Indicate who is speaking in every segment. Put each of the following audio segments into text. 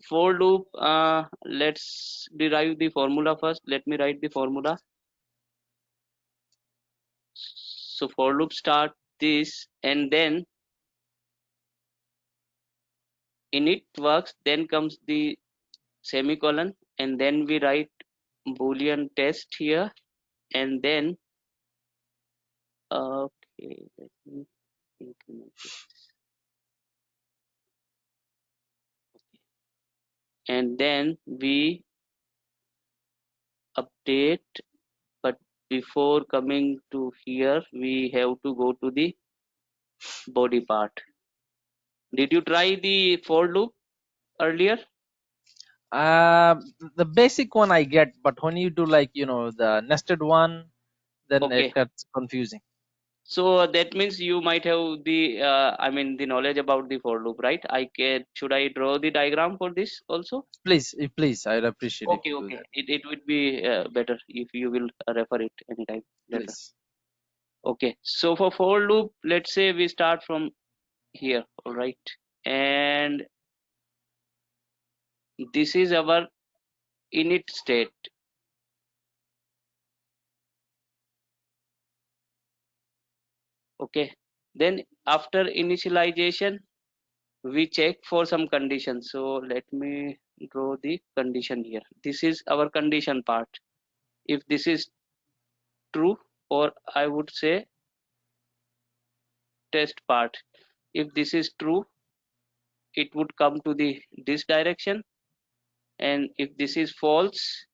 Speaker 1: For loop, let's derive the formula first. Let me write the formula. So for loop start this, and then init works, then comes the semicolon, and then we write boolean test here, and then okay, let me increment this. And then we update, but before coming to here we have to go to the body part. Did you try the for loop earlier?
Speaker 2: The basic one I get, but when you do like the nested one, then it
Speaker 1: Okay,
Speaker 2: gets confusing.
Speaker 1: so that means you might have the I mean the knowledge about the for loop, right? Should I draw the diagram for this also?
Speaker 2: Please, I'd appreciate if
Speaker 1: Okay,
Speaker 2: you do
Speaker 1: okay,
Speaker 2: that.
Speaker 1: it would be better if you will refer it anytime later.
Speaker 2: Please.
Speaker 1: Okay, so for loop, let's say we start from here, all right, and this is our init state. Okay, then after initialization we check for some conditions. So let me draw the condition here. This is our condition part. If this is true, or I would say test part, if this is true, it would come to the this direction, and if this is false,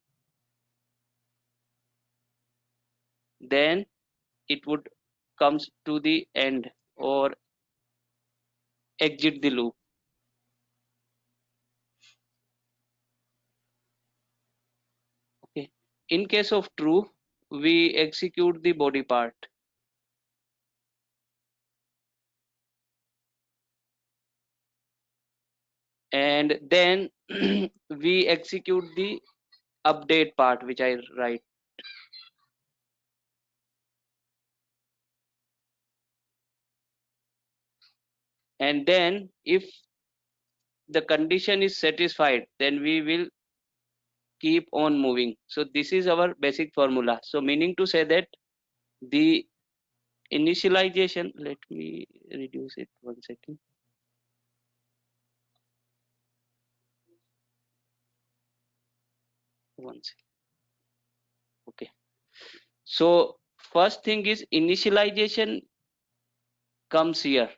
Speaker 1: then it would comes to the end or exit the loop. Okay, in case of true, we execute the body part, and then we execute the update part, which I write. And then if the condition is satisfied, then we will keep on moving. So this is our basic formula. So meaning to say that the initialization, let me reduce it 1 second. One second. Okay, so first thing is initialization comes here.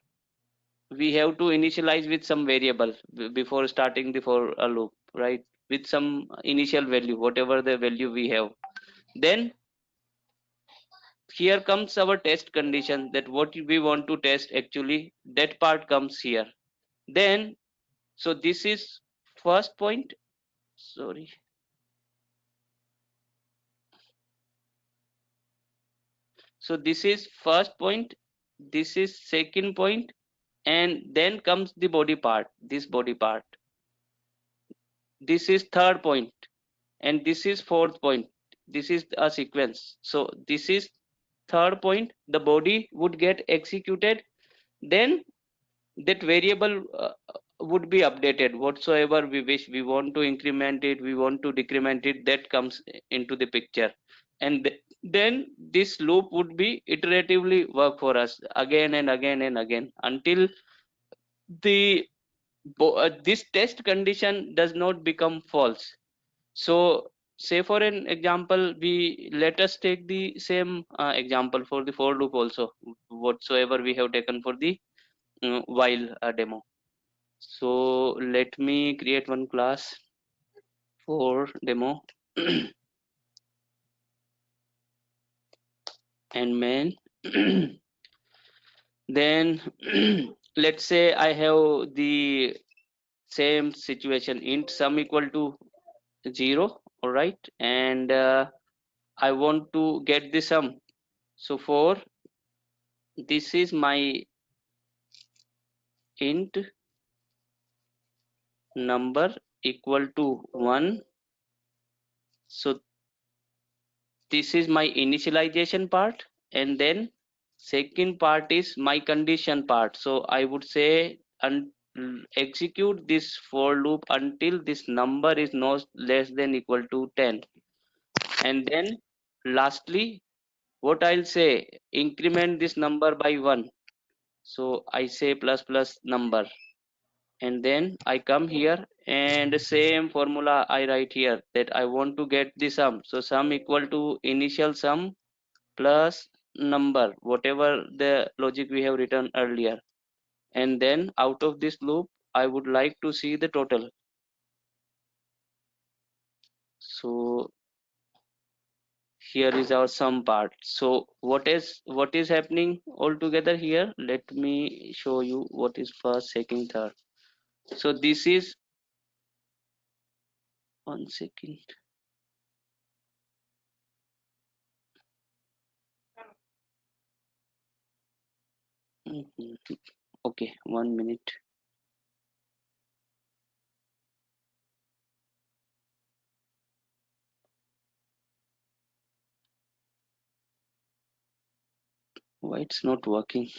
Speaker 1: We have to initialize with some variable before starting the for a loop, right? With some initial value, whatever the value we have. Then here comes our test condition, that what we want to test, actually that part comes here. Then so this is first point, sorry, so this is first point, this is second point, and then comes the body part, this body part, this is third point, and this is fourth point. This is a sequence. So this is third point, the body would get executed, then that variable would be updated, whatsoever we wish. We want to increment it, we want to decrement it, that comes into the picture. And then this loop would be iteratively work for us again and again and again until the this test condition does not become false. So say for an example, we let us take the same example for the for loop also, whatsoever we have taken for the while demo. So let me create one class for demo and main. Then let's say I have the same situation, int sum equal to 0, all right, and I want to get the sum. So for this is my int number equal to 1. So this is my initialization part, and then second part is my condition part. So I would say execute this for loop until this number is not less than equal to 10. And then lastly, what I'll say, increment this number by 1. So I say plus plus number, and then I come here and same formula I write here, that I want to get the sum. So sum equal to initial sum plus number, whatever the logic we have written earlier. And then out of this loop, I would like to see the total. So here is our sum part. So what is happening altogether here? Let me show you what is first, second, third. So this is 1 second. Mhm. Okay, 1 minute. Why it's not working?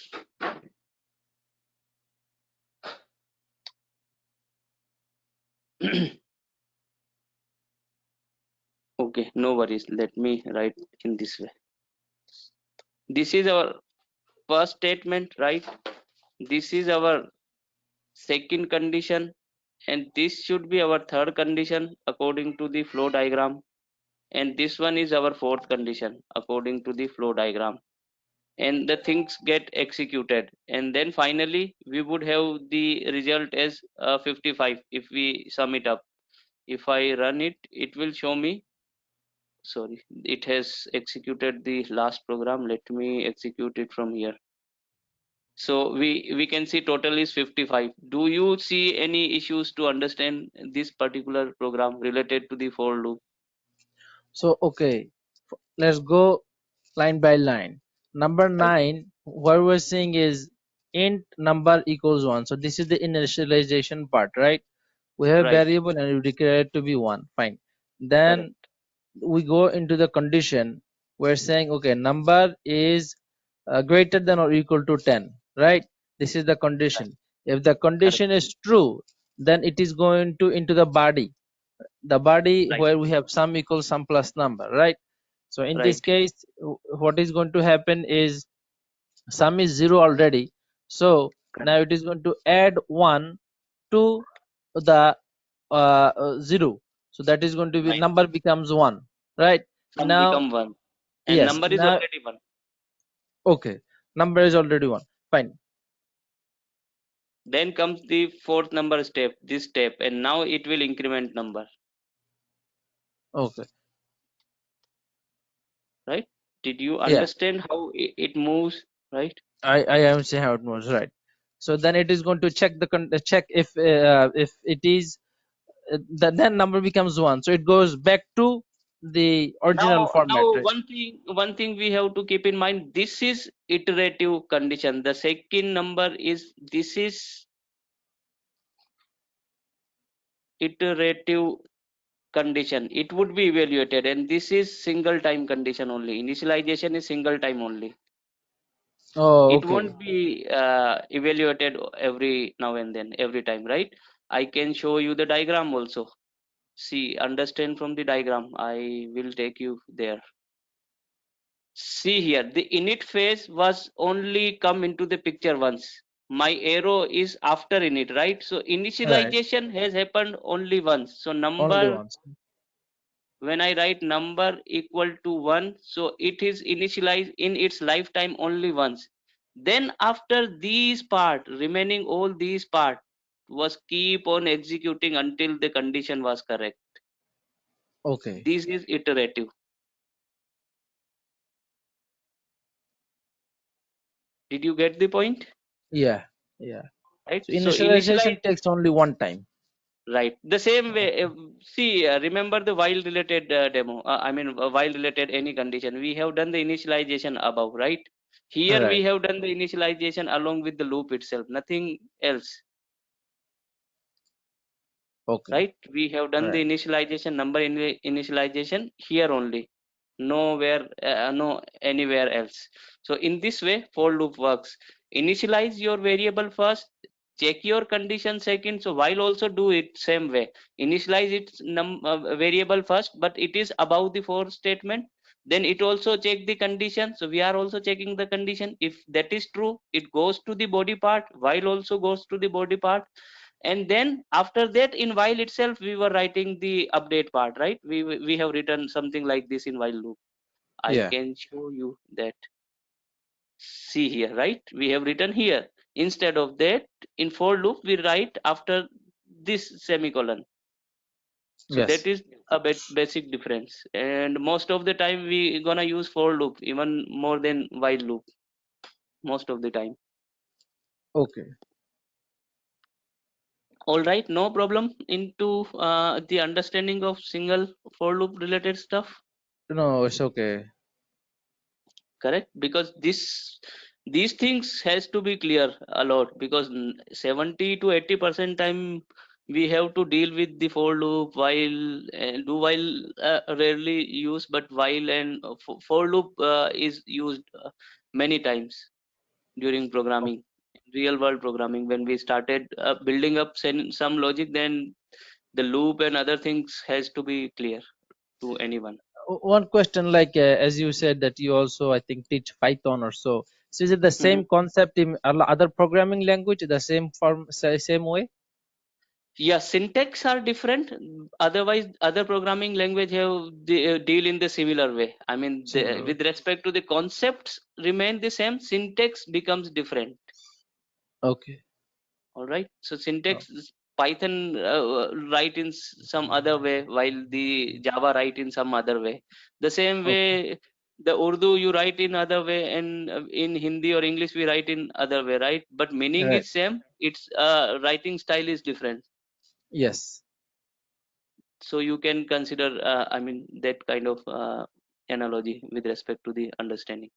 Speaker 1: Okay, no worries. Let me write in this way. This is our first statement, right? This is our second condition, and this should be our third condition according to the flow diagram. And this one is our fourth condition according to the flow diagram. And the things get executed, and then finally we would have the result as 55 if we sum it up. If I run it, it will show me, sorry, it has executed the last program. Let me execute it from here. So we can see total is 55. Do you see any issues to understand this particular program related to the for loop?
Speaker 2: So okay, let's go line by line. Number
Speaker 1: Right,
Speaker 2: 9, what we're saying is int number equals 1. So this is the initialization part, right? We have
Speaker 1: right,
Speaker 2: variable and we declare it to be 1. Fine. Then
Speaker 1: correct,
Speaker 2: we go into the condition. We're saying okay, number is greater than or equal to 10, right? This is the
Speaker 1: right,
Speaker 2: condition. If the
Speaker 1: correct,
Speaker 2: condition is true, then it is going to into the body, the body
Speaker 1: right,
Speaker 2: where we have sum equals sum plus number, right? So in this
Speaker 1: right,
Speaker 2: case, what is going to happen is sum is 0 already, so now
Speaker 1: correct,
Speaker 2: it is going to add 1 to the 0, so that is going to be
Speaker 1: right.
Speaker 2: number becomes 1, right?
Speaker 1: Sum
Speaker 2: Now
Speaker 1: become 1 and
Speaker 2: yes,
Speaker 1: number is
Speaker 2: now
Speaker 1: already 1.
Speaker 2: okay, number is already 1, fine.
Speaker 1: Then comes the fourth number step, this step, and now it will increment number,
Speaker 2: Okay,
Speaker 1: right? Did you
Speaker 2: yeah,
Speaker 1: understand how it moves, right?
Speaker 2: I am saying how it moves, right? So then it is going to check the check if it is then number becomes 1, so it goes back to the original format,
Speaker 1: Now
Speaker 2: right?
Speaker 1: one thing we have to keep in mind, this is iterative condition. The second number is, this is iterative condition. It would be evaluated, and this is single time condition only. Initialization is single time only.
Speaker 2: Oh,
Speaker 1: It
Speaker 2: okay.
Speaker 1: won't be evaluated every now and then, every time, right? I can show you the diagram also. See, understand from the diagram. I will take you there. See here, the init phase was only come into the picture once. My arrow is after init, right? So
Speaker 2: Right,
Speaker 1: initialization has happened only once. So
Speaker 2: only
Speaker 1: number,
Speaker 2: once.
Speaker 1: when I write number equal to 1, so it is initialized in its lifetime only once. Then after these part, remaining all these part was keep on executing until the condition was correct.
Speaker 2: Okay,
Speaker 1: This is iterative. Did you get the point?
Speaker 2: yeah, yeah.
Speaker 1: Right.
Speaker 2: So
Speaker 1: So
Speaker 2: initialization
Speaker 1: initialize,
Speaker 2: takes only one time.
Speaker 1: right. The same way.
Speaker 2: Okay.
Speaker 1: See, remember the while related demo. I mean, while related any condition. We have done the initialization above, right?
Speaker 2: All
Speaker 1: Here we
Speaker 2: right.
Speaker 1: have done the initialization along with the loop itself. Nothing else,
Speaker 2: Okay.
Speaker 1: right? We have
Speaker 2: All
Speaker 1: done the
Speaker 2: right.
Speaker 1: initialization, number initialization here only. Nowhere, no anywhere else. So in this way, for loop works. Initialize your variable first, check your condition second. So while also do it same way, initialize its variable first, but it is above the for statement, then it also check the condition. So we are also checking the condition. If that is true, it goes to the body part, while also goes to the body part. And then after that, in while itself, we were writing the update part, right? We have written something like this in while loop. I
Speaker 2: Yeah.
Speaker 1: can show you that. See here, right? We have written here. Instead of that, in for loop, we write after this semicolon. So that
Speaker 2: Yes.
Speaker 1: is a basic difference. And most of the time, we gonna use for loop even more than while loop. Most of the time.
Speaker 2: Okay.
Speaker 1: All right, no problem into the understanding of single for loop related stuff.
Speaker 2: No, it's okay.
Speaker 1: Correct, because these things has to be clear a lot, because 70 to 80% time we have to deal with the for loop, while do while rarely use, but while and for loop is used many times during
Speaker 2: O-
Speaker 1: programming, real world programming. When we started building up some logic, then the loop and other things has to be clear to anyone.
Speaker 2: One question, like as you said that you also, I think, teach Python or so. So is it the
Speaker 1: Mhm.
Speaker 2: same concept in other programming language, the same form, same way?
Speaker 1: Yeah, syntax are different. Otherwise, other programming language have deal in the similar way. I mean,
Speaker 2: Similar.
Speaker 1: with respect to the concepts remain the same. Syntax becomes different.
Speaker 2: Okay.
Speaker 1: All right. So
Speaker 2: Oh,
Speaker 1: syntax Python write in some other way, while the Java write in some other way. The same
Speaker 2: okay.
Speaker 1: way the Urdu you write in other way, and in Hindi or English we write in other way, right? But meaning
Speaker 2: Right.
Speaker 1: is same. Its writing style is different.
Speaker 2: Yes.
Speaker 1: So you can consider I mean that kind of analogy with respect to the understanding.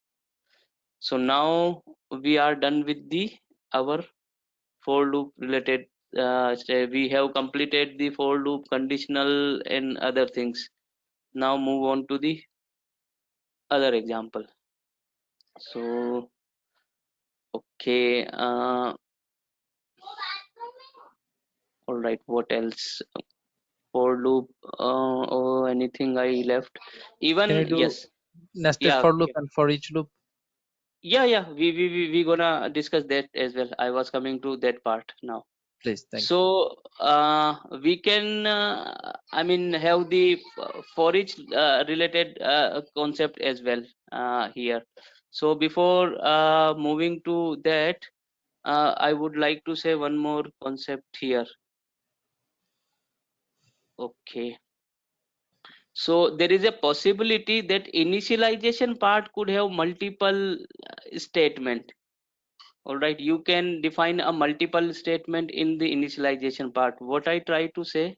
Speaker 1: So now we are done with the our for loop related say we have completed the for loop, conditional and other things. Now move on to the other example. So okay, all right, what else? For loop, or anything I left?
Speaker 2: Can you
Speaker 1: Even
Speaker 2: do
Speaker 1: yes.
Speaker 2: nested
Speaker 1: Yeah,
Speaker 2: for loop and for each loop,
Speaker 1: yeah, we gonna discuss that as well. I was coming to that part now.
Speaker 2: please? Thank you.
Speaker 1: So we can I mean have the for each related concept as well here. So before moving to that, I would like to say one more concept here. Okay, so there is a possibility that initialization part could have multiple statement. All right, you can define a multiple statement in the initialization part. What I try to say,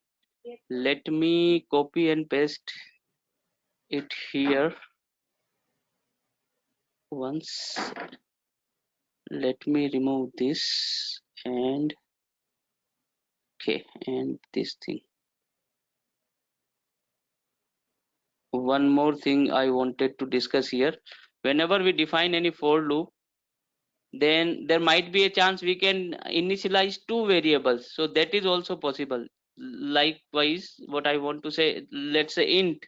Speaker 1: let me copy and paste it here once. Let me remove this, and okay, and this thing. One more thing I wanted to discuss here. Whenever we define any for loop, then there might be a chance we can initialize two variables. So that is also possible. Likewise, what I want to say, let's say int,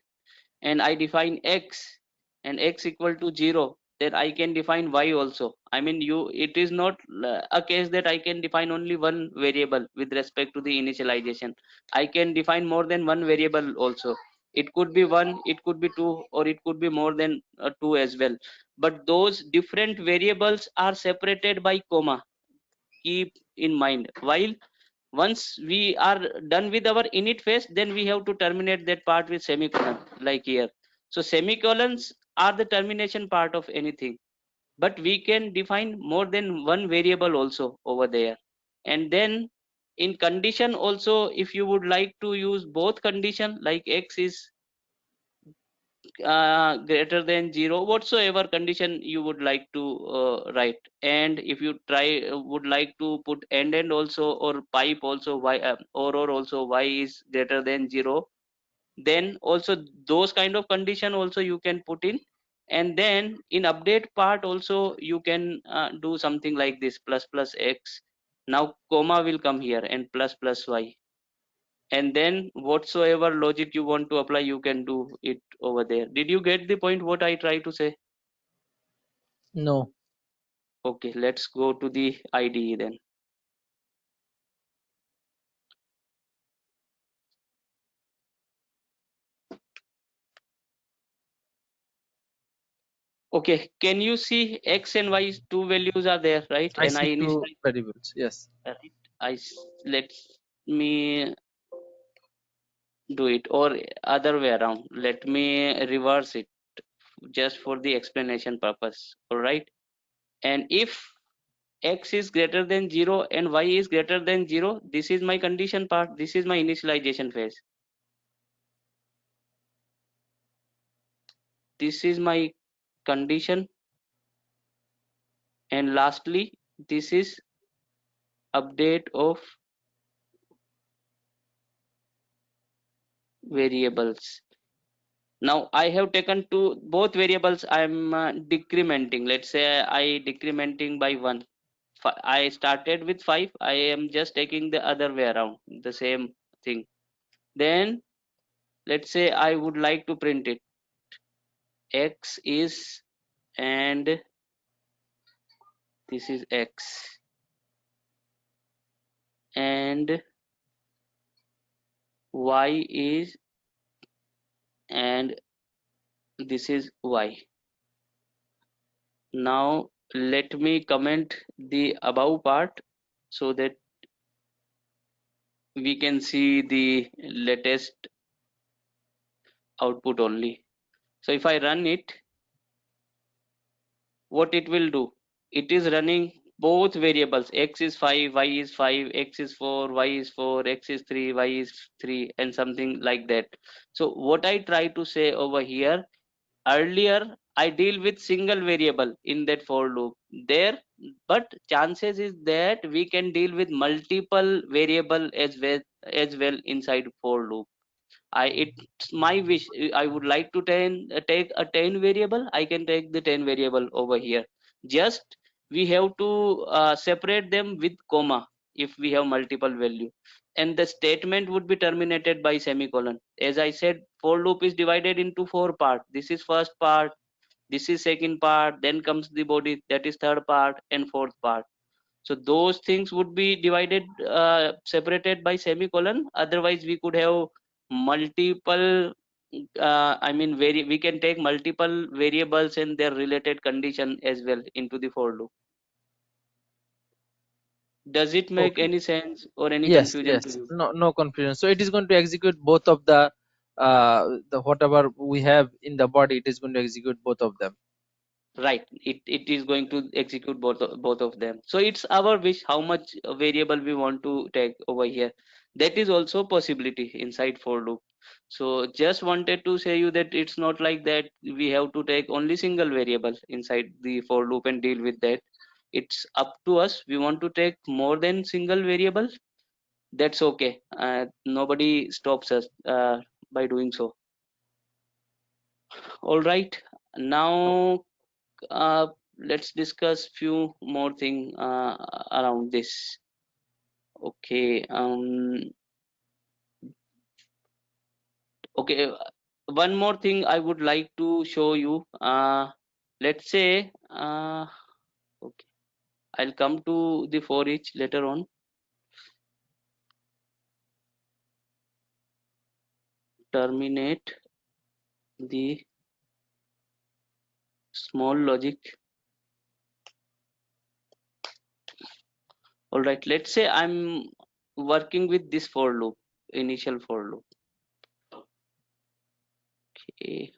Speaker 1: and I define x, and x equal to 0, then I can define y also. I mean, it is not a case that I can define only one variable with respect to the initialization. I can define more than one variable also. It could be one, it could be two, or it could be more than two as well. But those different variables are separated by comma. Keep in mind, while once we are done with our init phase, then we have to terminate that part with semicolon, like here. So semicolons are the termination part of anything, but we can define more than one variable also over there. And then in condition also, if you would like to use both condition, like x is greater than 0, whatsoever condition you would like to write. And if you try would like to put and also, or pipe also, y or also y is greater than 0, then also those kind of condition also you can put in. And then in update part also you can do something like this, plus plus x, Now comma will come here and plus plus y, and then whatsoever logic you want to apply, you can do it over there. Did you get the point what I try to say?
Speaker 2: No.
Speaker 1: Okay, let's go to the IDE then. Okay, can you see x and y two values are there, right?
Speaker 2: I
Speaker 1: And I
Speaker 2: see two
Speaker 1: initialize,
Speaker 2: variables. Yes.
Speaker 1: right? Let's me do it, or other way around. Let me reverse it just for the explanation purpose. All right. And if x is greater than 0 and y is greater than 0, this is my condition part. This is my initialization phase. This is my condition. And lastly, this is update of variables. Now I have taken two both variables. I'm decrementing. Let's say I decrementing by 1. I started with 5. I am just taking the other way around, the same thing. Then let's say I would like to print it. X is, and this is x, and y is, and this is y. Now let me comment the above part so that we can see the latest output only. So if I run it, what it will do? It is running both variables. X is 5, y is 5, x is 4, y is 4, x is 3, y is 3, and something like that. So what I try to say over here, earlier I deal with single variable in that for loop there, but chances is that we can deal with multiple variable as well inside for loop. It's my wish. I would like to take a 10 variable. I can take the 10 variable over here. Just we have to separate them with comma if we have multiple value, and the statement would be terminated by semicolon. As I said, for loop is divided into four part. This is first part. This is second part. Then comes the body. That is third part and fourth part. So those things would be divided, separated by semicolon. Otherwise we could have multiple, I mean we can take multiple variables and their related condition as well into the for loop. Does it make
Speaker 2: Okay.
Speaker 1: any sense or any
Speaker 2: Yes,
Speaker 1: confusion to
Speaker 2: yes.
Speaker 1: you?
Speaker 2: No confusion. So it is going to execute both of the whatever we have in the body, it is going to execute both of them.
Speaker 1: Right, it is going to execute both of them. So it's our wish how much variable we want to take over here. That is also possibility inside for loop. So just wanted to say you that it's not like that we have to take only single variable inside the for loop and deal with that. It's up to us. We want to take more than single variable, that's okay. Nobody stops us by doing so. All right, now uh, let's discuss few more thing around this. Okay, okay, one more thing I would like to show you. Let's say, okay, I'll come to the for each later on. Terminate the small logic. All right, let's say I'm working with this for loop, initial for loop. Okay,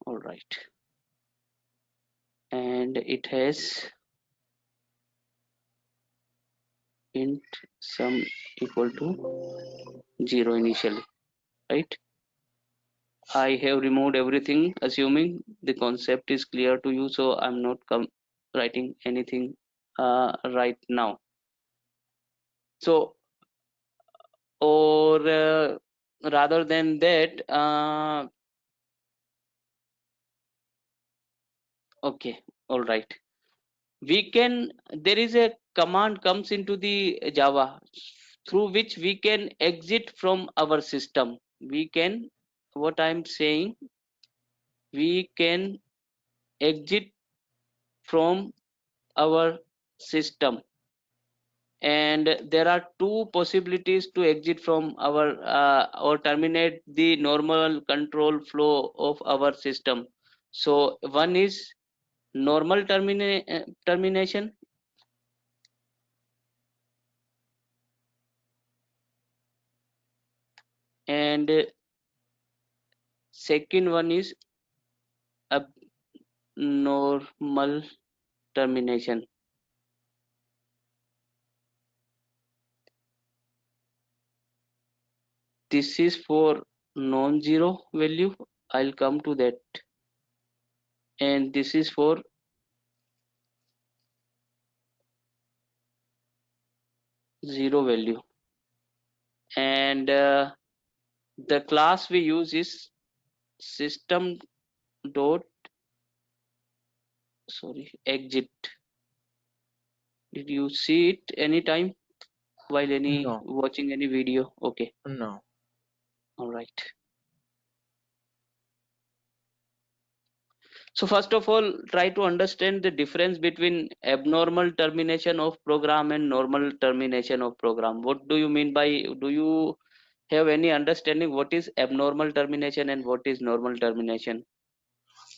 Speaker 1: all right, and it has int sum equal to 0 initially, right? I have removed everything assuming the concept is clear to you, so I'm not writing anything right now. So, or rather than that, Okay, all right. We can, there is a command comes into the Java through which we can exit from our system. We can, what I'm saying, we can exit from our system, and there are two possibilities to exit from our or terminate the normal control flow of our system. So one is normal termination, and second one is abnormal termination. This is for non-zero value, I'll come to that, and this is for zero value. And the class we use is system dot, sorry, exit. Did you see it anytime while any
Speaker 2: No,
Speaker 1: watching any video? Okay,
Speaker 2: no.
Speaker 1: all right. So first of all, try to understand the difference between abnormal termination of program and normal termination of program. What do you mean by, do you have any understanding what is abnormal termination and what is normal termination?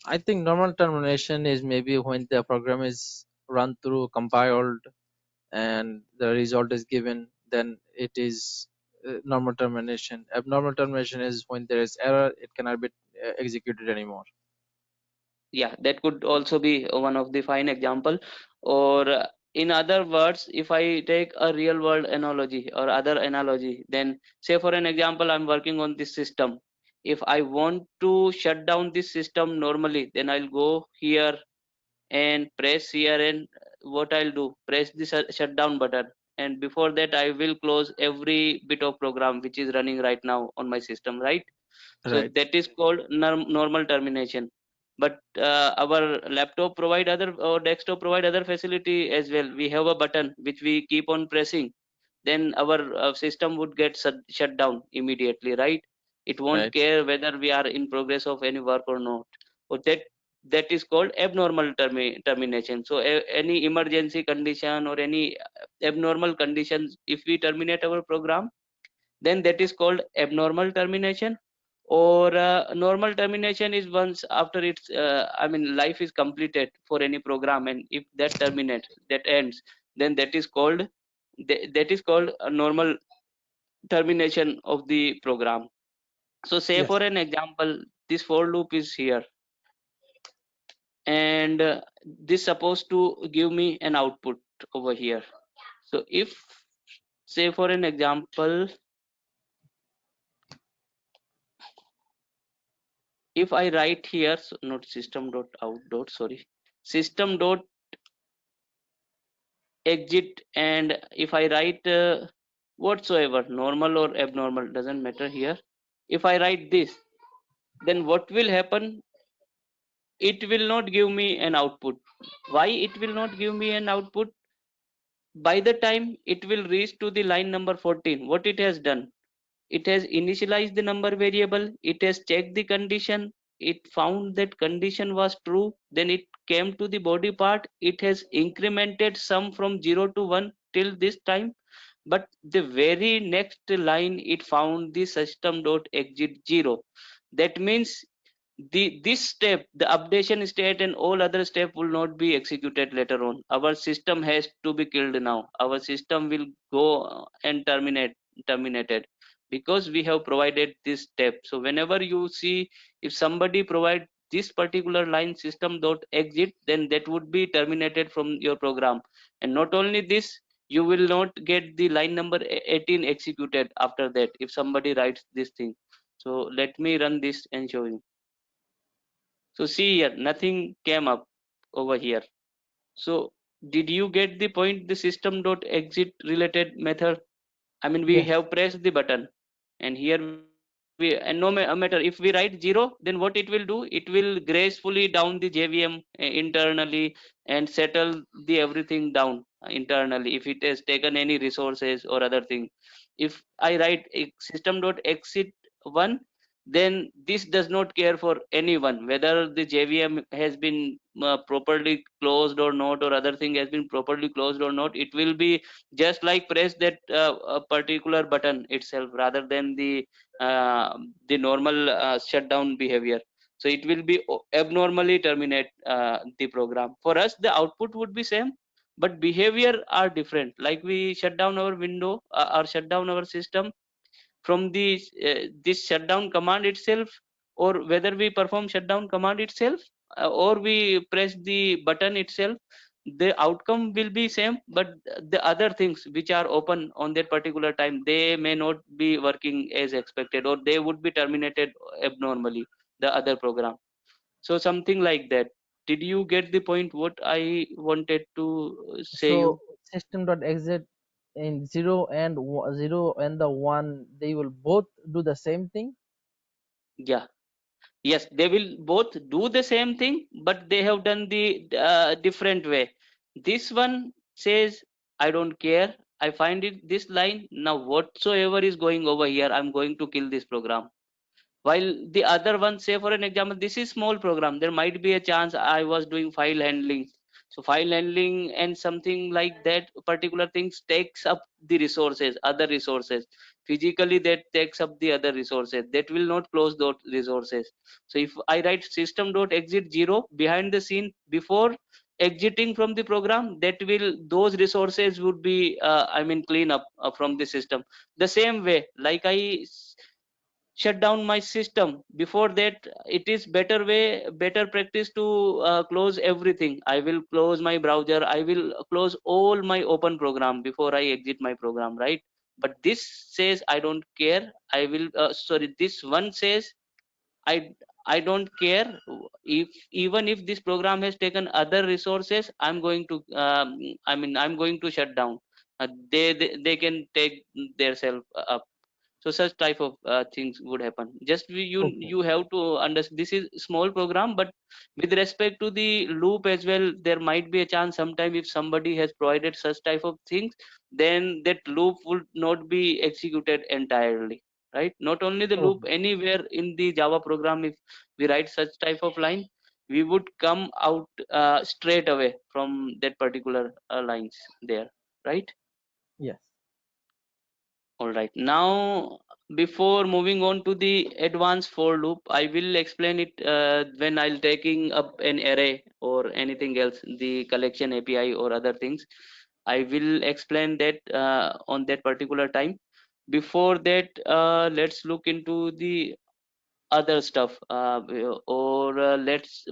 Speaker 2: I think normal termination is maybe when the program is run through, compiled, and the result is given, then it is normal termination. Abnormal termination is when there is error, it cannot be executed anymore.
Speaker 1: Yeah, that could also be one of the fine example. Or in other words, if I take a real world analogy or other analogy, then say for an example, I'm working on this system. If I want to shut down this system normally, then I'll go here and press here, and what I'll do, press the shutdown button, and before that I will close every bit of program which is running right now on my system, right? So
Speaker 2: Right,
Speaker 1: that is called normal termination. But our laptop provide other, or desktop provide other facility as well. We have a button which we keep on pressing, then our system would get shut down immediately, right? It won't
Speaker 2: right.
Speaker 1: care whether we are in progress of any work or not. So that is called abnormal termination. So any emergency condition or any abnormal conditions, if we terminate our program, then that is called abnormal termination. Or normal termination is once after it's I mean life is completed for any program, and if that terminates, that ends, then that is called that is called a normal termination of the program. So say
Speaker 2: Yes.
Speaker 1: for an example, this for loop is here, and this supposed to give me an output over here. So if, say for an example, if I write here, so not system dot out dot, sorry, system dot exit, and if I write whatsoever, normal or abnormal, doesn't matter here. If I write this, then what will happen? It will not give me an output. Why it will not give me an output? By the time it will reach to the line number 14, what it has done, it has initialized the number variable, it has checked the condition, it found that condition was true, then it came to the body part, it has incremented sum from 0 to 1 till this time. But the very next line it found the system dot exit 0. That means this step, the updation state and all other step will not be executed later on. Our system has to be killed now. Our system will go and terminated, because we have provided this step. So whenever you see, if somebody provide this particular line system dot exit, then that would be terminated from your program. And not only this, you will not get the line number 18 executed after that if somebody writes this thing. So let me run this and show you. So see here, nothing came up over here. So did you get the point? The system dot exit related method. I mean, we
Speaker 2: Yes.
Speaker 1: have pressed the button, and here we have and no matter if we write 0, then what it will do, it will gracefully down the JVM internally and settle the everything down internally if it has taken any resources or other thing. If I write system.exit 1, then this does not care for anyone whether the JVM has been properly closed or not, or other thing has been properly closed or not. It will be just like press that a particular button itself rather than the normal shutdown behavior. So it will be abnormally terminate the program. For us the output would be same, but behavior are different. Like we shut down our window or shut down our system from the this shutdown command itself, or whether we perform shutdown command itself or we press the button itself, the outcome will be same, but the other things which are open on that particular time, they may not be working as expected, or they would be terminated abnormally, the other program. So something like that. Did you get the point what I wanted to say you?
Speaker 2: So system.exit in 0 and the 1, they will both do the same thing.
Speaker 1: Yeah, yes, they will both do the same thing, but they have done the different way. This one says I don't care, I find it this line, now whatsoever is going over here, I'm going to kill this program. While the other one, say for an example, this is small program, there might be a chance I was doing file handling. So file handling and something like that particular things takes up the resources, other resources, physically that takes up the other resources, that will not close those resources. So if I write system.exit 0 behind the scene before exiting from the program, that will, those resources would be I mean clean up from the system. The same way, like I shut down my system before that, it is better way, better practice to close everything. I will close my browser, I will close all my open program before I exit my program, right? But this says I don't care, I will sorry, this one says i I don't care. If even if this program has taken other resources, I'm going to I mean I'm going to shut down. They can take their self up. So such type of things would happen. Just
Speaker 2: Okay.
Speaker 1: you have to understand this is small program, but with respect to the loop as well, there might be a chance sometime if somebody has provided such type of things, then that loop would not be executed entirely, right? Not only the loop,
Speaker 2: Okay.
Speaker 1: anywhere in the Java program, if we write such type of line, we would come out straight away from that particular lines there, right?
Speaker 2: Yes.
Speaker 1: All right. Now, before moving on to the advanced for loop, I will explain it when I'll taking up an array or anything else, the collection API or other things. I will explain that on that particular time. Before that, let's look into the other stuff, or let's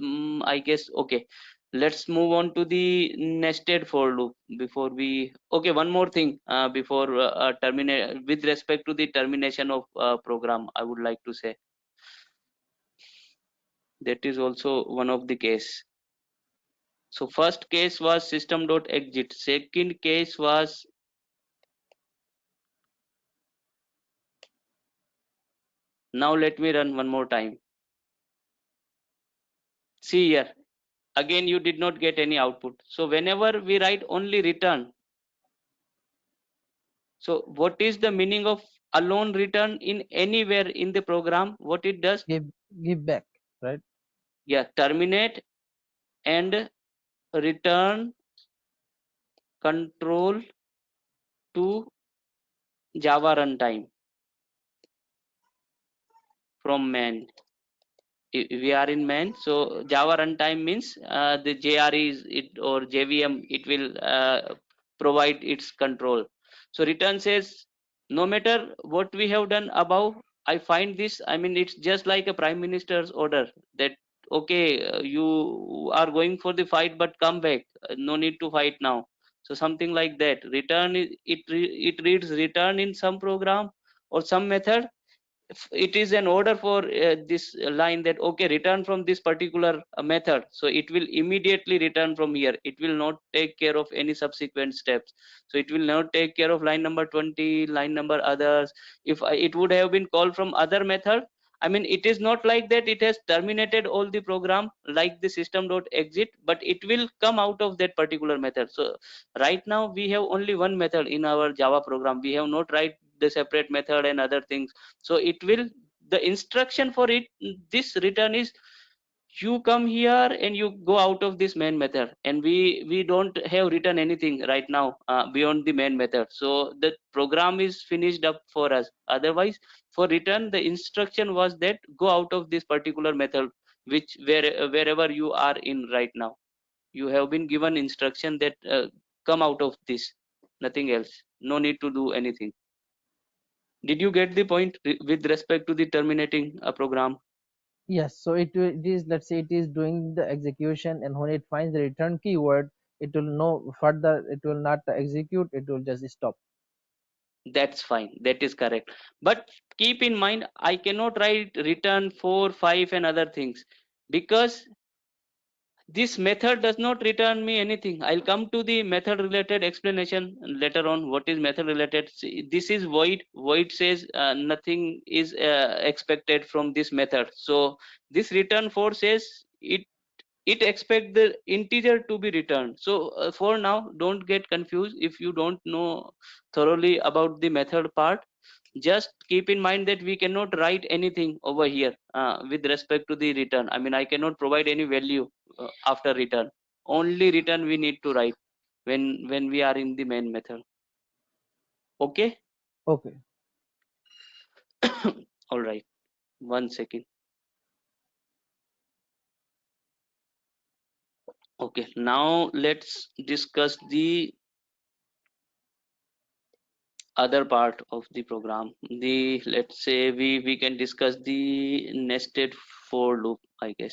Speaker 1: I guess, okay, let's move on to the nested for loop before we, okay, one more thing before terminate, with respect to the termination of program, I would like to say that is also one of the case. So first case was system.exit, second case was, now let me run one more time. See here, again you did not get any output. So whenever we write only return, so what is the meaning of alone return in anywhere in the program? What it does?
Speaker 2: Give back, right?
Speaker 1: Yeah, terminate and return control to Java runtime from main. We are in main, so Java runtime means the JRE is it, or JVM, it will provide its control. So return says no matter what we have done above, I find this, I mean it's just like a prime minister's order that, okay, you are going for the fight but come back, no need to fight now. So something like that, return it reads return in some program or some method, it is an order for this line that okay, return from this particular method, so it will immediately return from here. It will not take care of any subsequent steps. So it will not take care of line number 20, line number others. If it would have been called from other method, I mean, it is not like that it has terminated all the program like the system.exit, but it will come out of that particular method. So right now we have only one method in our Java program. We have not write the separate method and other things. So it will, the instruction for it, this return is, you come here and you go out of this main method, and we don't have written anything right now beyond the main method. So the program is finished up for us. Otherwise, for return, the instruction was that go out of this particular method, which wherever you are in right now, you have been given instruction that come out of this, nothing else, no need to do anything. Did you get the point with respect to the terminating a program?
Speaker 2: Yes, so it is, let's say it is doing the execution, and when it finds the return keyword, it will know further, it will not execute, it will just stop.
Speaker 1: That's fine, that is correct. But keep in mind, I cannot write return 4, 5 and other things, because this method does not return me anything. I'll come to the method related explanation later on. What is method related? See, this is void. Void says nothing is expected from this method. So this return 4 says it expect the integer to be returned. So for now, don't get confused if you don't know thoroughly about the method part. Just keep in mind that we cannot write anything over here with respect to the return. I mean, I cannot provide any value after return. Only return we need to write when we are in the main method. Okay.
Speaker 2: Okay.
Speaker 1: All right, one second. Okay, now let's discuss the other part of the program. The, let's say we can discuss the nested for loop, I guess.